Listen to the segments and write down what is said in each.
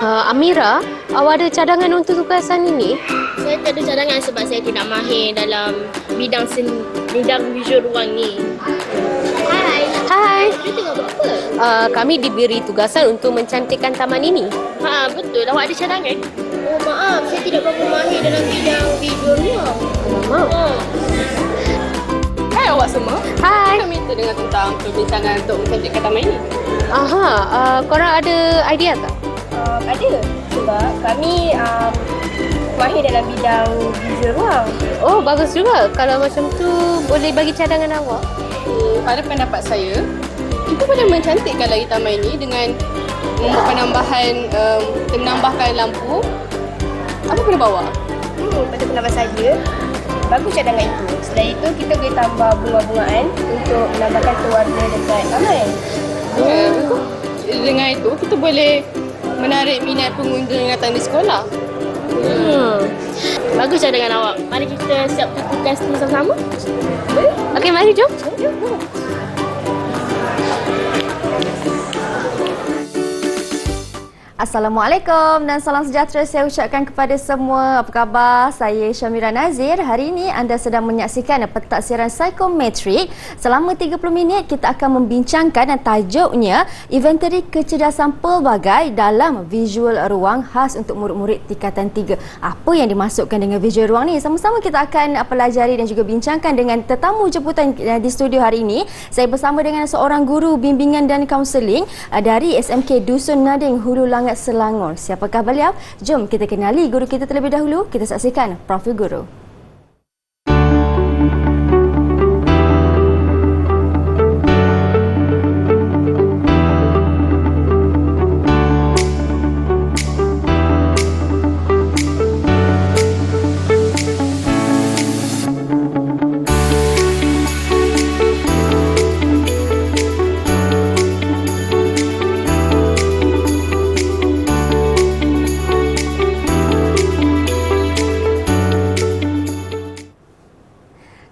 Amira, awak ada cadangan untuk tugasan ini? Saya tak ada cadangan sebab saya tidak mahir dalam bidang visual ruang ni. Hai. Hai, Kita tengah buat apa? kami diberi tugasan untuk mencantikkan taman ini. Betul. Awak ada cadangan? Oh, maaf. Saya tidak berapa mahir dalam bidang visual ruang. Alamak. Hai awak semua. Hai. Kami minta dengar tentang perbincangan untuk mencantikkan taman ini. Korang ada idea tak? Ada. Sebab kami mahir dalam bidang visual ruang. Oh, bagus juga. Kalau macam tu, boleh bagi cadangan awak. Pada pendapat saya, kita boleh mencantikkan lagi taman ini dengan menambahkan lampu. Apa kena bawa? Pada pendapat saya, bagus cadangan itu. Selain itu, kita boleh tambah bunga-bungaan untuk menambahkan warna dekat taman. Dengan itu, kita boleh menarik minat pengunjung yang datang di sekolah. Bagus cadangan awak. Mari kita siap tugas ni sama-sama. Boleh? Okey, mari jom. Assalamualaikum dan salam sejahtera saya ucapkan kepada semua. Apa khabar? Saya Syamira Nazir. Hari ini anda sedang menyaksikan pentaksiran psikometrik. Selama 30 minit kita akan membincangkan tajuknya Inventari Kecerdasan Pelbagai dalam Visual Ruang khas untuk murid-murid tingkatan 3. Apa yang dimasukkan dengan visual ruang ni? Sama-sama kita akan pelajari dan juga bincangkan dengan tetamu jemputan di studio hari ini. Saya bersama dengan seorang guru bimbingan dan kaunseling dari SMK Dusun Nading Hulu Langat Selangor. Siapakah beliau? Jom kita kenali guru kita terlebih dahulu. Kita saksikan Profil Guru.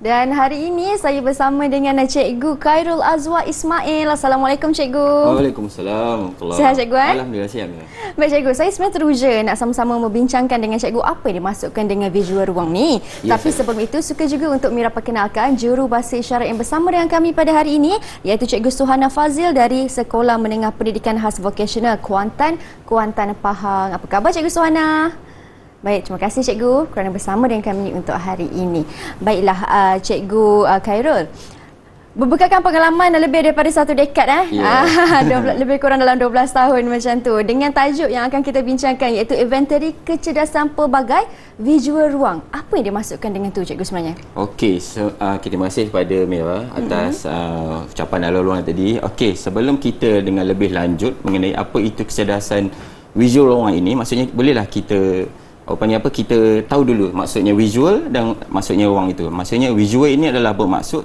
Dan hari ini saya bersama dengan Cikgu Khairul Azwa Ismail. Assalamualaikum Cikgu. Waalaikumsalam. Sihat Cikgu? Alhamdulillah sihat. Baik Cikgu, saya sebenarnya teruja nak sama-sama membincangkan dengan Cikgu apa yang dimasukkan dengan visual ruang ni. Tapi sebelum itu suka juga untuk Mira perkenalkan juru bahasa isyarat yang bersama dengan kami pada hari ini iaitu Cikgu Suhana Fazil dari Sekolah Menengah Pendidikan Khas Vokasional Kuantan Pahang. Apa khabar Cikgu Suhana? Baik, terima kasih Cikgu kerana bersama dengan kami untuk hari ini. Baiklah Cikgu Khairul. Berbekalkan pengalaman lebih daripada 1 dekad lebih kurang dalam 12 tahun macam tu. Dengan tajuk yang akan kita bincangkan iaitu Inventari Kecerdasan Pelbagai Visual Ruang. Apa yang dimasukkan dengan tu Cikgu sebenarnya? Okey, terima kasih kepada Mira atas ucapan lalu-laluan tadi. Okey, sebelum kita dengan lebih lanjut mengenai apa itu kecerdasan visual ruang ini, maksudnya bolehlah kita kita tahu dulu maksudnya visual dan maksudnya ruang itu. Maksudnya visual ini adalah bermaksud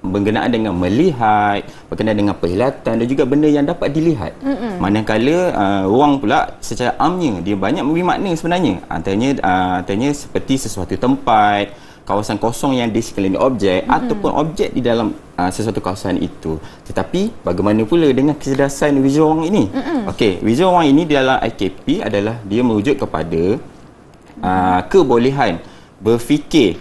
berkenaan dengan melihat, berkenaan dengan penglihatan dan juga benda yang dapat dilihat. Manakala ruang pula secara amnya dia banyak memberi makna sebenarnya. Antaranya seperti sesuatu tempat, kawasan kosong yang di sekeliling objek ataupun objek di dalam sesuatu kawasan itu. Tetapi bagaimana pula dengan kecerdasan visual ruang ini? Okey, visual ruang ini di dalam IKP adalah dia merujuk kepada kebolehan berfikir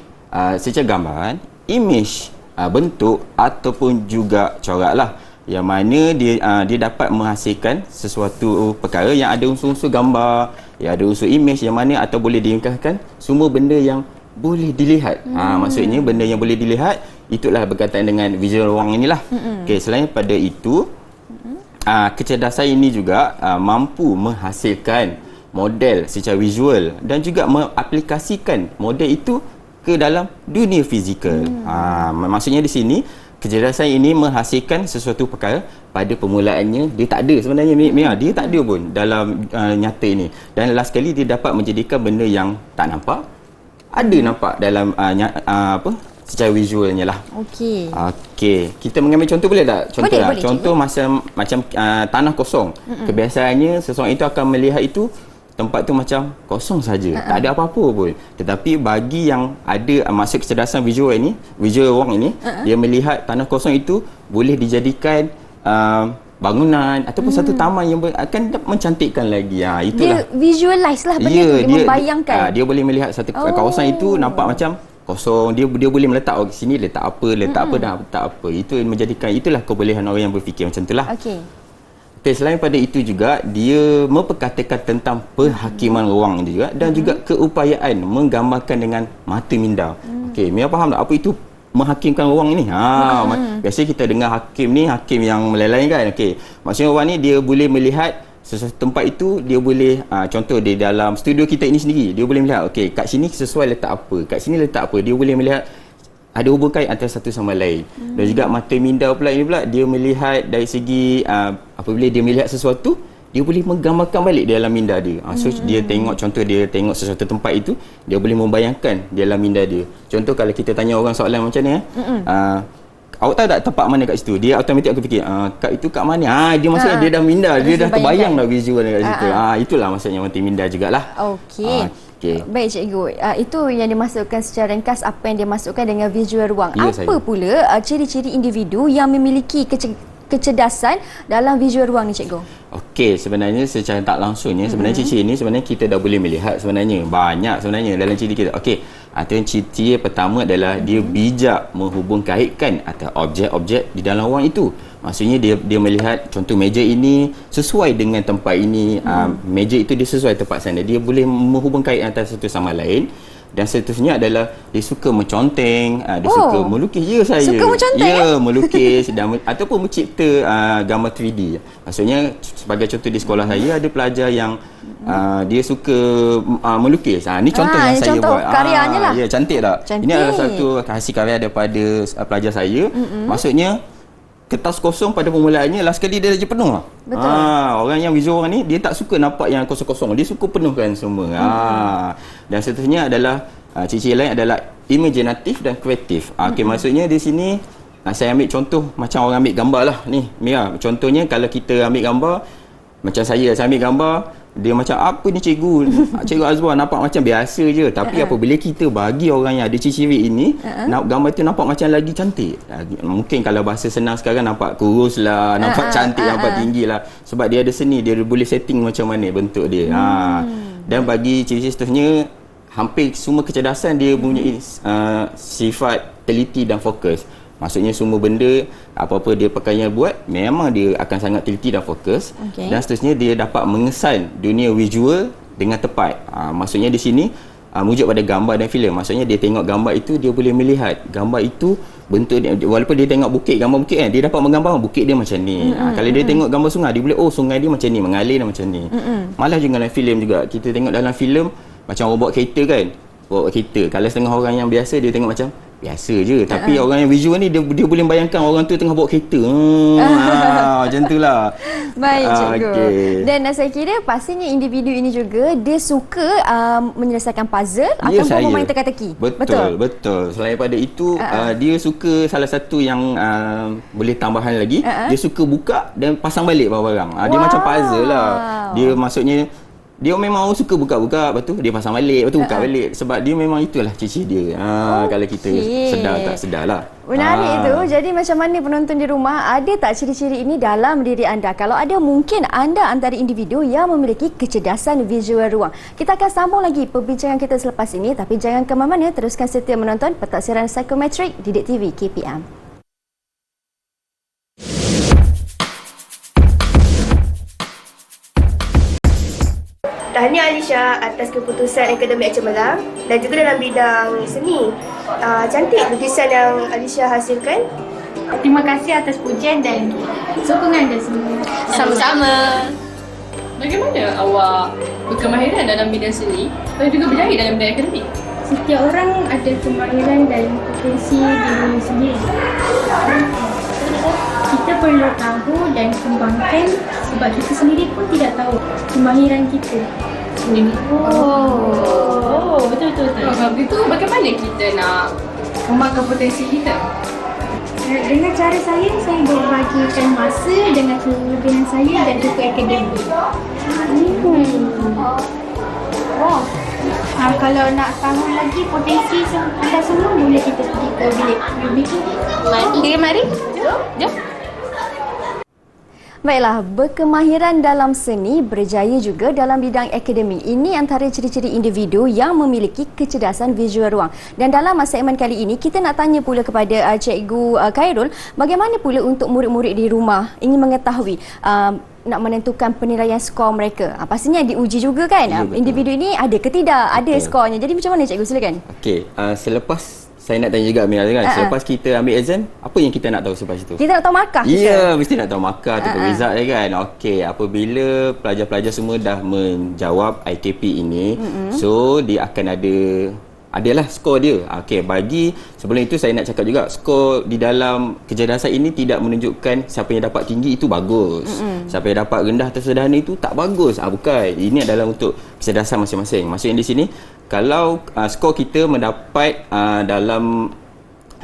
secara gambaran, imej, bentuk ataupun juga corak lah, yang mana dia dapat menghasilkan sesuatu perkara yang ada unsur-unsur gambar, yang ada unsur imej, yang mana atau boleh diungkapkan semua benda yang boleh dilihat. Maksudnya benda yang boleh dilihat itulah berkaitan dengan visual ruang inilah. Okey, selain pada itu kecerdasan ini juga mampu menghasilkan model secara visual dan juga mengaplikasikan model itu ke dalam dunia fizikal. Maksudnya di sini kecerdasan ini menghasilkan sesuatu perkara pada permulaannya dia tak ada sebenarnya dia tak ada pun dalam nyata ini, dan last sekali dia dapat menjadikan benda yang tak nampak ada nampak dalam secara visualnya lah. Okey, kita mengambil contoh boleh tak? Contoh macam tanah kosong. Kebiasaannya seseorang itu akan melihat itu tempat tu macam kosong saja, tak ada apa-apa pun. Tetapi bagi yang ada maksud kecerdasan visual ruang ini, dia melihat tanah kosong itu boleh dijadikan bangunan ataupun satu taman yang akan mencantikkan lagi. Itulah. Dia visualize lah benda tu, dia membayangkan. Dia boleh melihat satu kawasan itu nampak macam kosong. Dia boleh meletak sini letak apa dah letak apa. Itu yang menjadikan, itulah kebolehan orang yang berfikir macam itulah. Okey. Okay, selain pada itu juga dia memperkatakan tentang perhakiman ruang juga dan juga keupayaan menggambarkan dengan mata minda. Okey, Mia faham tak apa itu menghakimkan ruang ini? Biasa kita dengar hakim ni hakim yang melelai kan. Okey, maksudnya orang ni dia boleh melihat sesuatu tempat itu, dia boleh contoh di dalam studio kita ini sendiri, dia boleh melihat okey kat sini sesuai letak apa, kat sini letak apa, dia boleh melihat ada hubungan kait antara satu sama lain. Dan juga mata minda pula ini pula dia melihat dari segi apabila dia melihat sesuatu, dia boleh menggambarkan balik di dalam minda dia. So dia tengok, contoh dia tengok sesuatu tempat itu, dia boleh membayangkan di dalam minda dia. Contoh kalau kita tanya orang soalan macam ni, awak tahu tak tempat mana kat situ? Dia automatik aku fikir, kat itu kat mana? Dia maksudnya dia dah minda, dia dah terbayang dah visual kat situ. Itulah maksudnya mata minda jugalah. Okey. Baik cikgu, itu yang dimasukkan secara ringkas apa yang dimasukkan dengan visual ruang. Apa pula ciri-ciri individu yang memiliki kecerdasan dalam visual ruang ni cikgu? Okey, sebenarnya secara tak langsungnya sebenarnya ciri ini sebenarnya kita dah boleh melihat sebenarnya banyak sebenarnya dalam ciri kita. Okey, yang ciri pertama adalah dia bijak menghubungkaitkan antara objek-objek di dalam ruang itu. Maksudnya dia melihat contoh meja ini sesuai dengan tempat ini, meja itu dia sesuai tempat sana. Dia boleh menghubungkaitkan antara satu sama lain. Dan seterusnya adalah dia suka menconteng, dia suka melukis. Saya suka menconteng, melukis dan ataupun mencipta gambar 3D. Maksudnya sebagai contoh di sekolah saya ada pelajar yang dia suka melukis. Ini contoh yang saya contoh buat. Karyanya lah. Ya, cantik tak? Cantik. Ini adalah satu hasil karya daripada pelajar saya. Maksudnya kertas kosong pada permulaannya last kali dia je penuh lah. Betul. Orang yang visual orang ni dia tak suka nampak yang kosong-kosong, dia suka penuhkan semua. Dan seterusnya adalah ciri-ciri lain adalah imaginatif dan kreatif. Okey, maksudnya di sini saya ambil contoh macam orang ambil gambar lah ni. Mia, contohnya kalau kita ambil gambar macam saya ambil gambar, dia macam apa ni cikgu? Cikgu Azwar nampak macam biasa je, tapi apabila kita bagi orang yang ada ciri-ciri ini, gambar tu nampak macam lagi cantik. Mungkin kalau bahasa senang sekarang nampak kurus lah, nampak cantik, nampak tinggi lah. Sebab dia ada seni, dia boleh setting macam mana bentuk dia. Dan bagi ciri-ciri seterusnya, hampir semua kecerdasan dia mempunyai sifat teliti dan fokus. Maksudnya semua benda, apa-apa dia pakaian buat, memang dia akan sangat teliti dan fokus. Dan seterusnya dia dapat mengesan dunia visual dengan tepat. Maksudnya di sini merujuk pada gambar dan filem. Maksudnya dia tengok gambar itu, dia boleh melihat gambar itu bentuk dia, walaupun dia tengok bukit, gambar bukit kan, dia dapat menggambar bukit dia macam ni. Kalau dia tengok gambar sungai, dia boleh sungai dia macam ni, mengalir macam ni. Malah juga dalam filem juga, kita tengok dalam filem macam orang bawa kereta kan, bawa kereta. Kalau setengah orang yang biasa dia tengok macam biasa je, tapi orang yang visual ni dia boleh bayangkan orang tu tengah bawa kereta. Macam itulah. Baik cikgu. Dan saya kira pastinya individu ini juga dia suka menyelesaikan puzzle ataupun bermain teka-teki. Betul. Selain pada itu dia suka salah satu yang boleh tambahan lagi, dia suka buka dan pasang balik barang-barang. Dia macam puzzle lah. Dia maksudnya dia memang suka buka-buka, lepas tu dia pasang balik, lepas tu buka balik. Sebab dia memang itulah ciri dia. Kalau kita sedar tak sedar lah. Menarik itu. Jadi macam mana penonton di rumah, ada tak ciri-ciri ini dalam diri anda? Kalau ada, mungkin anda antara individu yang memiliki kecerdasan visual ruang. Kita akan sambung lagi perbincangan kita selepas ini, tapi jangan ke mana-mana, teruskan setia menonton Pentaksiran Psikometrik Didik TV KPM. Tahniah Alisha atas keputusan akademik yang cemerlang dan juga dalam bidang seni. Cantik lukisan yang Alisha hasilkan. Terima kasih atas pujian dan sokongan anda semua. Sama-sama. Bagaimana awak berkemahiran dalam bidang seni dan juga berjaya dalam bidang akademik? Setiap orang ada kemahiran dan potensi diri sendiri. Kita perlu tahu dan kembangkan sebab kita sendiri pun tidak tahu kemahiran kita. Betul. Kalau begitu, bagaimana kita nak kembangkan potensi kita? Dengan cara saya berbagikan masa dengan kelebihan saya dan juga akademik. Kalau nak tahu lagi potensi anda semua, boleh kita pergi ke bilik. Mari. Jom. Baiklah, berkemahiran dalam seni, berjaya juga dalam bidang akademik. Ini antara ciri-ciri individu yang memiliki kecerdasan visual ruang. Dan dalam segmen kali ini, kita nak tanya pula kepada Cikgu Khairul, bagaimana pula untuk murid-murid di rumah ingin mengetahui nak menentukan penilaian skor mereka. Pastinya diuji juga kan? Ya, Individu ini ada ke tidak? Ada skornya. Jadi macam mana Cikgu, silakan. Okey, selepas saya nak tanya juga Amira kan, selepas kita ambil exam, apa yang kita nak tahu selepas itu? Kita nak tahu markah. Ya, mesti nak tahu markah ataupun result dia kan. Okey, apabila pelajar-pelajar semua dah menjawab IKP ini, so dia akan adalah skor dia. Okey, bagi sebelum itu saya nak cakap juga, skor di dalam kecerdasan ini tidak menunjukkan siapa yang dapat tinggi itu bagus. Siapa yang dapat rendah atau sederhana itu tak bagus. Bukan. Ini adalah untuk kecerdasan masing-masing. Maksudnya di sini, kalau skor kita mendapat dalam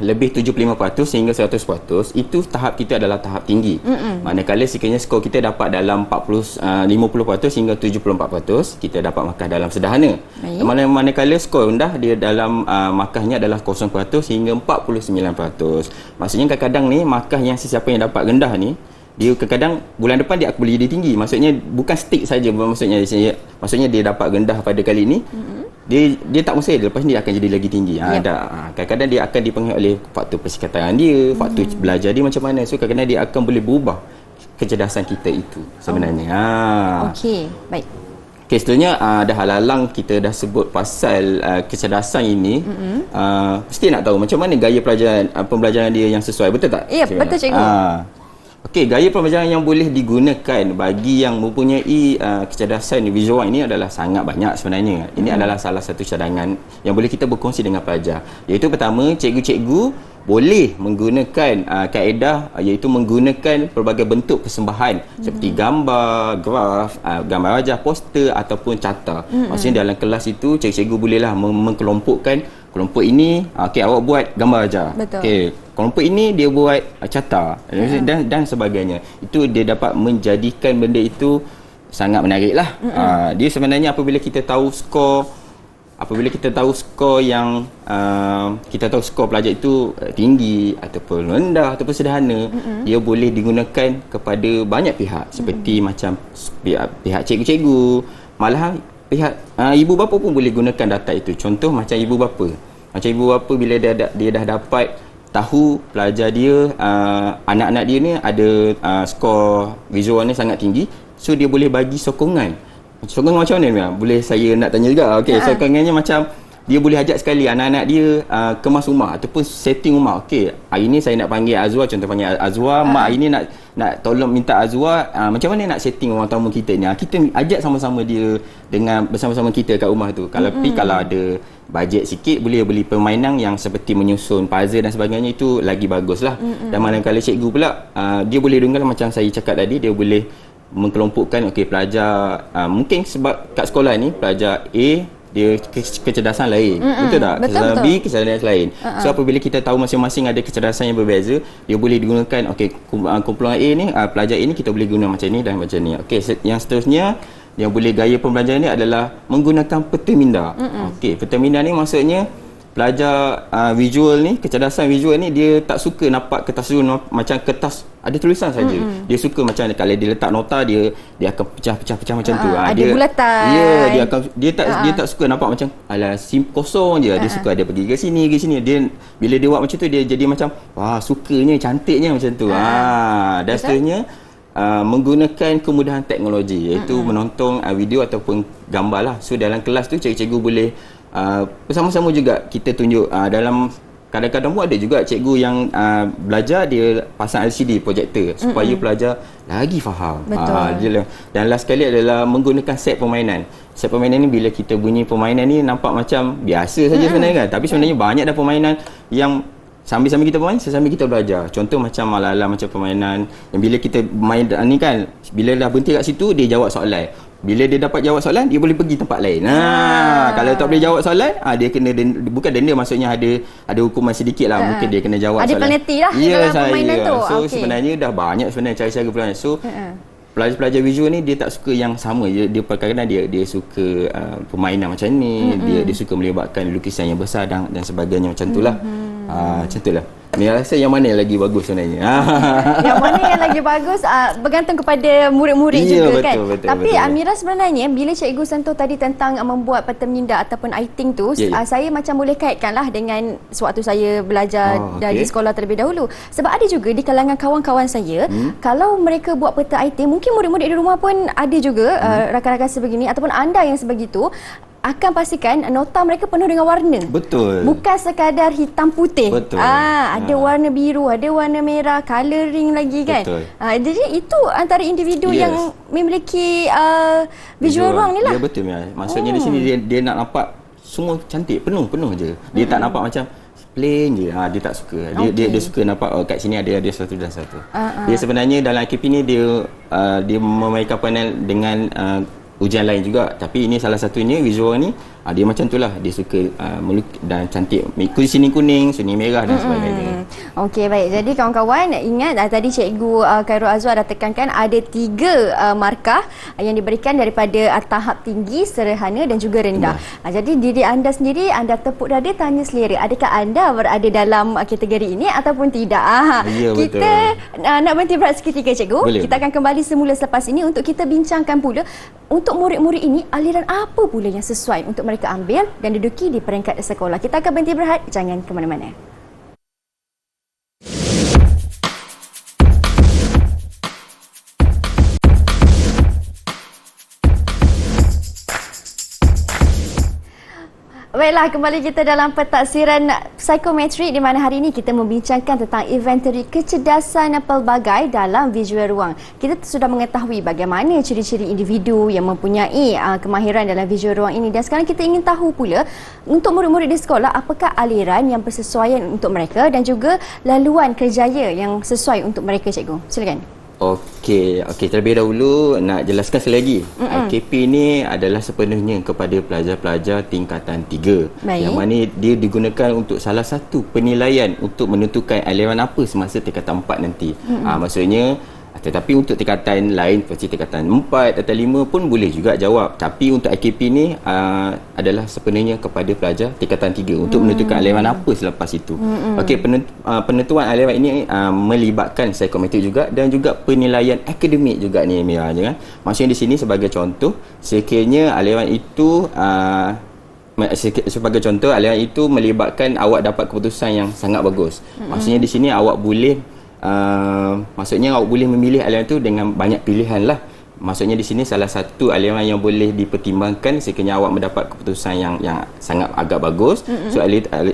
lebih 75% sehingga 100%, itu tahap kita adalah tahap tinggi. Manakala sekiranya skor kita dapat dalam 50% hingga 74%, kita dapat markah dalam sederhana. Manakala skor rendah, dia dalam markahnya adalah 0% hingga 49%. Maksudnya kadang-kadang ni markah yang sesiapa yang dapat rendah ni, dia kadang-kadang bulan depan dia akan boleh jadi tinggi. Maksudnya bukan stick saja, maksudnya dia dapat rendah pada kali ini, dia tak mesti lepas ni dia akan jadi lagi tinggi. Kadang-kadang dia akan dipengaruhi oleh faktor persekitaran dia, faktor belajar dia macam mana. So kadang-kadang dia akan boleh berubah kecerdasan kita itu sebenarnya. Okey, baik. Okay, seterusnya dah halalang kita dah sebut pasal kecerdasan ini. Mesti nak tahu macam mana gaya pembelajaran dia yang sesuai, betul tak? Ya, betul Cikgu. Okey, gaya pembelajaran yang boleh digunakan bagi yang mempunyai kecerdasan visual ini adalah sangat banyak sebenarnya. Ini adalah salah satu cadangan yang boleh kita berkongsi dengan pelajar. Iaitu pertama, cikgu-cikgu boleh menggunakan kaedah, iaitu menggunakan pelbagai bentuk persembahan seperti gambar, graf, gambar wajah, poster ataupun carta. Maksudnya dalam kelas itu cikgu-cikgu bolehlah mengkelompokkan kelompok ini, okey, awak buat gambar wajah. Okey, kelompok ini dia buat carta dan sebagainya. Itu dia dapat menjadikan benda itu sangat menariklah. Dia sebenarnya apabila kita tahu skor yang kita tahu skor pelajar itu tinggi ataupun rendah ataupun sederhana, dia boleh digunakan kepada banyak pihak seperti macam pihak cikgu-cikgu, malahan pihak ibu bapa pun boleh gunakan data itu. Contoh macam ibu bapa. Bila dia dah dapat tahu pelajar dia, anak-anak dia ni ada skor visual ni sangat tinggi, so dia boleh bagi sokongan. Sokongan macam mana? Boleh saya nak tanya juga. Okey, sokongannya macam dia boleh ajak sekali anak-anak dia kemas rumah ataupun setting rumah. Okey, hari ni saya nak panggil Azwar, contoh panggil Azwar, mak hari ni nak tolong minta Azwar macam mana nak setting orang tamu kita ni. Kita ajak sama-sama dia dengan bersama-sama kita kat rumah tu. Kalau ada bajet sikit, boleh beli permainan yang seperti menyusun puzzle dan sebagainya, itu lagi baguslah. Dan manakala cikgu pula dia boleh dengar macam saya cakap tadi, dia boleh mengkelompokkan pelajar mungkin sebab kat sekolah ni pelajar A dia kecerdasan lain, betul tak? Kecerdasan B, kecerdasan lain. So apabila kita tahu masing-masing ada kecerdasan yang berbeza, dia boleh digunakan. Kumpulan A ni, pelajar A ni kita boleh guna macam ni dan macam ni. Yang seterusnya yang boleh gaya pembelajaran ni adalah menggunakan peta minda. Peta minda ni maksudnya pelajar visual ni, kecerdasan visual ni, dia tak suka nampak kertas macam kertas ada tulisan saja. Dia suka macam kalau dia letak nota, dia akan pecah-pecah macam tu. Ada bulatan. Ya, dia tak suka nampak macam sim kosong je. Dia suka ada pergi ke sini. Dia bila dia buat macam tu, dia jadi macam wah, sukanya, cantiknya macam tu. Dan seterusnya menggunakan kemudahan teknologi, iaitu menonton video ataupun gambar lah. So dalam kelas tu cikgu-cikgu boleh bersama-sama juga kita tunjuk dalam kadang-kadang pun ada juga cikgu yang belajar dia pasang LCD projector supaya pelajar lagi faham. Dan last sekali adalah menggunakan set permainan. Set permainan ni bila kita bunyi permainan ni nampak macam biasa saja sebenarnya kan, tapi sebenarnya banyak dah permainan yang sambil-sambil kita bermain, sambil kita belajar. Contoh macam ala-ala macam permainan yang bila kita main ni kan, bila dah berhenti kat situ dia jawab soalan. Bila dia dapat jawab soalan, dia boleh pergi tempat lain. Kalau tak boleh jawab soalan, dia kena bukan denda, maksudnya ada hukuman sedikit lah. Mungkin dia kena jawab ada soalan. Ada penalti lah dalam permainan tu. So sebenarnya dah banyak sebenarnya cara-cara permainan. So pelajar-pelajar visual ni dia tak suka yang sama. Dia kadang-kadang dia suka permainan macam ni. Dia suka melibatkan lukisan yang besar dan sebagainya macam itulah. Macam itulah. Mira rasa yang mana yang lagi bagus sebenarnya? Yang mana yang lagi bagus bergantung kepada murid-murid Ya, juga betul, kan. betul, Tapi betul. Amira sebenarnya bila Cikgu sentuh tadi tentang membuat peta minda ataupun iting tu, Ya, ya. saya macam boleh kaitkanlah dengan sewaktu saya belajar dari sekolah terlebih dahulu. Sebab ada juga di kalangan kawan-kawan saya, kalau mereka buat peta iting, mungkin murid-murid di rumah pun ada juga rakan-rakan sebegini ataupun anda yang sebegitu, akan pastikan nota mereka penuh dengan warna. Betul. Bukan sekadar hitam putih. Betul. Ada warna biru, ada warna merah, colouring lagi kan. Betul. Jadi itu antara individu Yes. yang memiliki visual ruang ni lah. Ya betul Mia. Maksudnya di sini dia nak nampak semua cantik, penuh je. Dia tak nampak macam plain je. Dia tak suka. Dia suka nampak kat sini ada satu dan satu. Dia sebenarnya dalam AKP ni dia memainkan panel dengan ujian lain juga, tapi ini salah satunya visual ni dia macam itulah, dia suka dan cantik, sini kuning, sini merah dan sebagainya. Okey, baik. Jadi kawan-kawan ingat tadi Cikgu Khairul Azwar dah tekankan ada 3 markah yang diberikan daripada tahap tinggi, sederhana dan juga rendah. Jadi diri anda sendiri, anda tepuk dada, tanya selera, adakah anda berada dalam kategori ini ataupun tidak? Ya, Kita nak berhenti berehat seketika Cikgu. Boleh. Kita akan kembali semula selepas ini untuk kita bincangkan pula untuk murid-murid ini aliran apa pula yang sesuai untuk mereka ambil dan duduki di peringkat sekolah. Kita akan berhenti berehat, jangan ke mana-mana. Baiklah, kembali kita dalam pentaksiran psikometrik di mana hari ini kita membincangkan tentang inventory kecerdasan pelbagai dalam visual ruang. Kita sudah mengetahui bagaimana ciri-ciri individu yang mempunyai kemahiran dalam visual ruang ini, dan sekarang kita ingin tahu pula untuk murid-murid di sekolah apakah aliran yang bersesuaian untuk mereka dan juga laluan kerjaya yang sesuai untuk mereka, Cikgu. Silakan. Okey, terlebih dahulu nak jelaskan sekali lagi. IKP ni adalah sepenuhnya kepada pelajar-pelajar tingkatan 3. Baik. Yang mana dia digunakan untuk salah satu penilaian untuk menentukan aliran apa semasa tingkatan 4 nanti. Maksudnya, tetapi untuk tingkatan lain seperti tingkatan 4 atau 5 pun boleh juga jawab. Tapi untuk IKP ni adalah sepenuhnya kepada pelajar tingkatan 3 untuk menentukan aliran apa selepas itu. Okey, penentuan aliran ini melibatkan psikometrik juga dan juga penilaian akademik juga ni Mira, kan. Maksudnya di sini sebagai contoh, sekiranya aliran itu sebagai contoh aliran itu melibatkan awak dapat keputusan yang sangat bagus. Maksudnya di sini awak boleh maksudnya awak boleh memilih aliran itu dengan banyak pilihan lah. Maksudnya di sini salah satu aliran yang boleh dipertimbangkan sekiranya awak mendapat keputusan yang sangat agak bagus,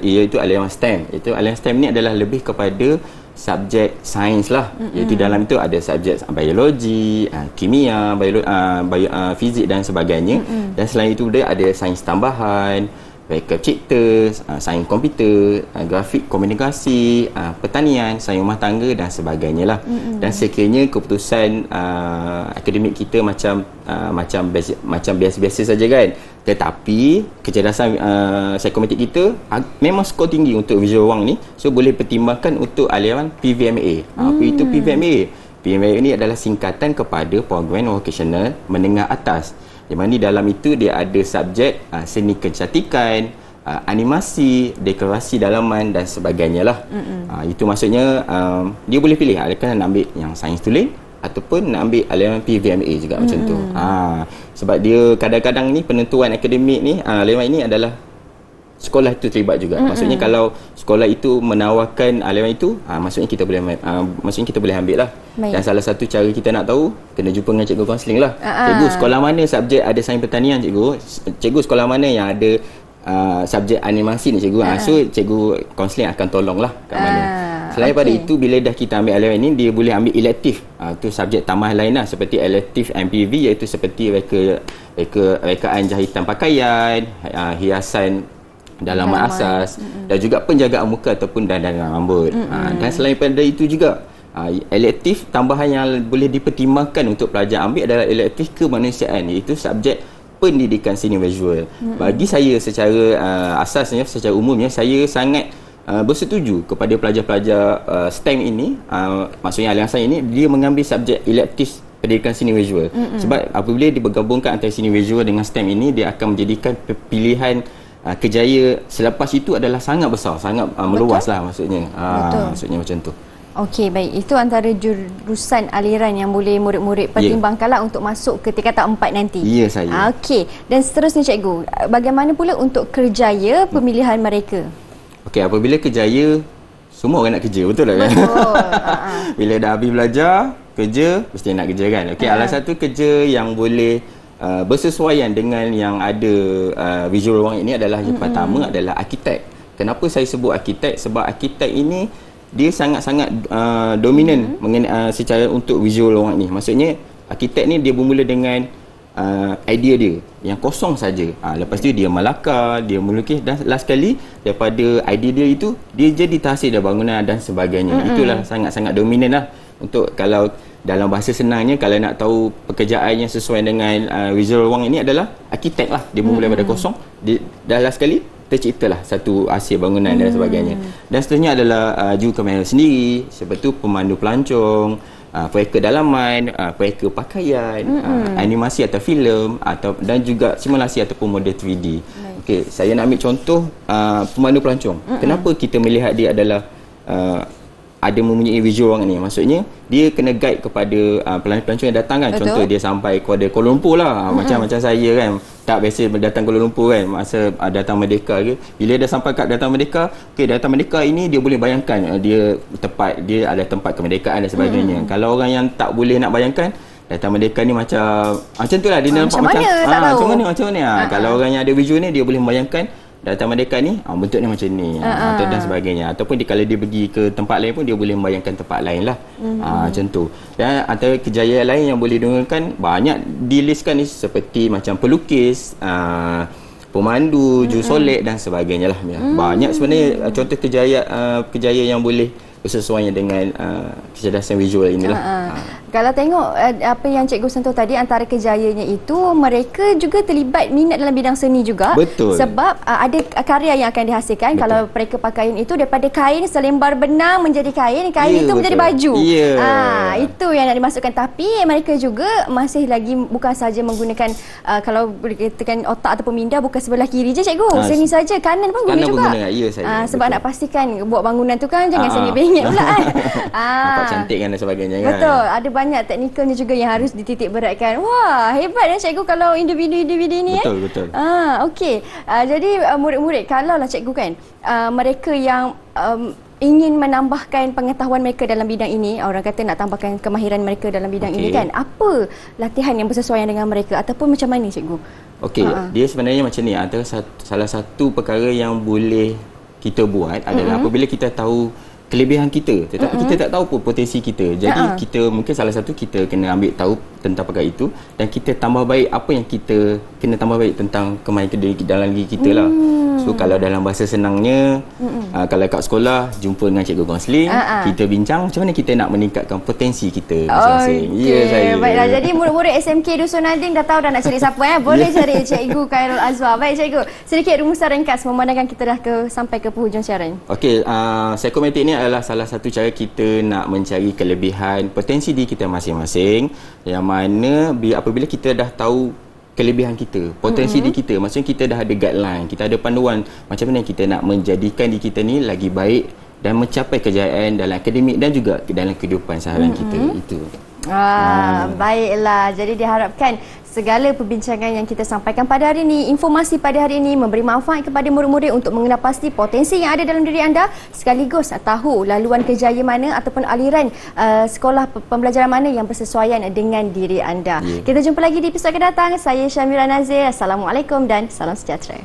iaitu aliran STEM. Itu aliran STEM ni adalah lebih kepada subjek sains lah. Iaitu dalam itu ada subjek biologi, kimia, fizik dan sebagainya. Dan selain itu dia ada sains tambahan, backup cipta, sains komputer, grafik komunikasi, pertanian, sains rumah tangga dan sebagainya lah. Dan sekiranya keputusan akademik kita macam biasa-biasa saja kan, tetapi kecerdasan psikometrik kita memang skor tinggi untuk visual ruang ni, so boleh pertimbangkan untuk aliran PVMA. Apa itu PVMA? PVMA ni adalah singkatan kepada program vocational menengah atas. Di mana di dalam itu dia ada subjek seni kecantikan, animasi, dekorasi dalaman dan sebagainya lah. Itu maksudnya dia boleh pilih adakah nak ambil yang sains tulis ataupun nak ambil aliran PVMA juga macam tu. Sebab dia kadang-kadang ni penentuan akademik ni aliran ini adalah sekolah itu terlibat juga. Maksudnya kalau sekolah itu menawarkan aliran itu, maksudnya kita boleh ambil lah. Baik. Dan salah satu cara kita nak tahu, kena jumpa dengan cikgu kaunseling lah. Cikgu, sekolah mana subjek ada sains pertanian cikgu? Cikgu, sekolah mana yang ada subjek animasi ni cikgu? So cikgu kaunseling akan tolong lah kat mana. Selain pada itu, bila dah kita ambil aliran ini, dia boleh ambil elektif. Itu subjek tambahan lain lah, seperti elektif MPV, iaitu seperti rekaan jahitan pakaian, hiasan dalaman asas, dan juga penjagaan muka ataupun dandanan rambut. Dan selain pada itu juga, elektif tambahan yang boleh dipertimbangkan untuk pelajar ambil adalah elektif kemanusiaan, iaitu subjek pendidikan seni visual. Bagi saya secara asasnya, secara umumnya, saya sangat bersetuju kepada pelajar-pelajar STEM ini, maksudnya aliran sains ini, dia mengambil subjek elektif pendidikan seni visual. Sebab apabila dia bergabungkan antara seni visual dengan STEM ini, dia akan menjadikan pilihan kejayaan selepas itu adalah sangat besar, sangat meluas lah maksudnya. Maksudnya macam tu. Okey, baik. Itu antara jurusan aliran yang boleh murid-murid pertimbangkanlah untuk masuk ke tingkatan 4 nanti. Ya, saya. Okey. Dan seterusnya cikgu, bagaimana pula untuk kerjaya pemilihan mereka? Okey, apabila kerjaya, semua orang nak kerja, betul tak kan? Betul. Bila dah habis belajar, kerja, mesti nak kerja kan? Okey, salah satu kerja yang boleh bersesuaian dengan yang ada visual ruang ini adalah yang pertama adalah arkitek. Kenapa saya sebut arkitek? Sebab arkitek ini dia sangat-sangat dominan mengenai secara untuk visual ruang ini. Maksudnya arkitek ni dia bermula dengan idea dia yang kosong saja. Lepas tu dia melakar, dia melukis dan last sekali daripada idea dia itu dia jadi tahsil dah bangunan dan sebagainya. Itulah sangat-sangat dominan lah. Untuk kalau dalam bahasa senangnya kalau nak tahu pekerjaan yang sesuai dengan visual ruang ini adalah arkitek lah. Dia bermula daripada kosong, dia dah last sekali terciptalah satu hasil bangunan dan sebagainya. Dan seterusnya adalah jurukamera sendiri, seperti pemandu pelancong, proyek dalaman, proyek pakaian, animasi atau filem dan juga simulasi ataupun model 3D. Okey, saya nak ambil contoh pemandu pelancong. Kenapa kita melihat dia adalah ada mempunyai visual ruang ni? Maksudnya dia kena guide kepada pelancong yang datang kan. Betul. Contoh dia sampai kepada Kuala Lumpur lah. Macam saya kan, tak biasa datang Kuala Lumpur kan, masa datang Merdeka ke. Bila dah sampai kat datang Merdeka, okey, datang Merdeka ini dia boleh bayangkan dia ada tempat kemerdekaan dan sebagainya. Kalau orang yang tak boleh nak bayangkan, datang Merdeka ni macam tu lah, dia nampak macam mana. Kalau orang yang ada visual ni dia boleh membayangkan Datang Merdeka ni bentuknya macam ni dan sebagainya. Ataupun kalau dia pergi ke tempat lain pun dia boleh membayangkan tempat lain lah. Macam tu. Dan antara kejayaan lain yang boleh didengungkan banyak dilistkan ni, seperti macam pelukis, pemandu, jurusolek dan sebagainya lah. Banyak sebenarnya contoh kejayaan yang boleh bersesuaian dengan kecerdasan visual inilah. Kalau tengok apa yang cikgu sentuh tadi, antara kejayaannya itu mereka juga terlibat minat dalam bidang seni juga. Betul. Sebab ada karya yang akan dihasilkan. Betul. Kalau mereka pakaian itu daripada kain selembar benang menjadi kain itu betul. Menjadi baju. Itu yang nak dimasukkan. Tapi mereka juga masih lagi bukan saja menggunakan kalau boleh katakan otak ataupun minda bukan sebelah kiri je cikgu. Seni saja, kanan pun guna juga. Sebab nak pastikan buat bangunan tu kan jangan seni bengek pula kan. Nampak cantik kan dan sebagainya kan. Betul. Ada banyak teknikalnya juga yang harus dititik beratkan. Wah, hebat ya cikgu kalau individu-individu ini. Betul. Okey. Jadi murid-murid, kalau lah cikgu kan, mereka yang ingin menambahkan pengetahuan mereka dalam bidang ini, orang kata nak tambahkan kemahiran mereka dalam bidang ini kan, apa latihan yang bersesuaian dengan mereka ataupun macam mana cikgu? Okey, dia sebenarnya macam ni, antara salah satu perkara yang boleh kita buat adalah apabila kita tahu kelebihan kita tetapi kita tak tahu pun potensi kita. Jadi kita mungkin salah satu kita kena ambil tahu tentang perkara itu dan kita tambah baik apa yang kita kena tambah baik tentang kemahiran dalam diri kita lah. So kalau dalam bahasa senangnya kalau kat sekolah jumpa dengan cikgu kaunseling, kita bincang macam mana kita nak meningkatkan potensi kita masing-masing. Saya. Baiklah, jadi murid-murid SMK Dusun Nading dah tahu dah nak cari siapa boleh cari cikgu Khairul Azwar. Baik cikgu, sedikit rumusan ringkas memandangkan kita dah sampai ke penghujung siaran. Okey, psikometrik ni adalah salah satu cara kita nak mencari kelebihan potensi diri kita masing-masing, yang mana apabila kita dah tahu kelebihan kita, potensi diri kita, maksudnya kita dah ada guideline, kita ada panduan macam mana kita nak menjadikan diri kita ni lagi baik dan mencapai kejayaan dalam akademik dan juga dalam kehidupan seharian kita. Itu. Baiklah, jadi diharapkan segala perbincangan yang kita sampaikan pada hari ini, informasi pada hari ini memberi manfaat kepada murid-murid untuk mengenal pasti potensi yang ada dalam diri anda, sekaligus tahu laluan kejayaan mana ataupun aliran sekolah pembelajaran mana yang bersesuaian dengan diri anda. Kita jumpa lagi di episod akan datang. Saya Syamira Nazir. Assalamualaikum dan salam sejahtera.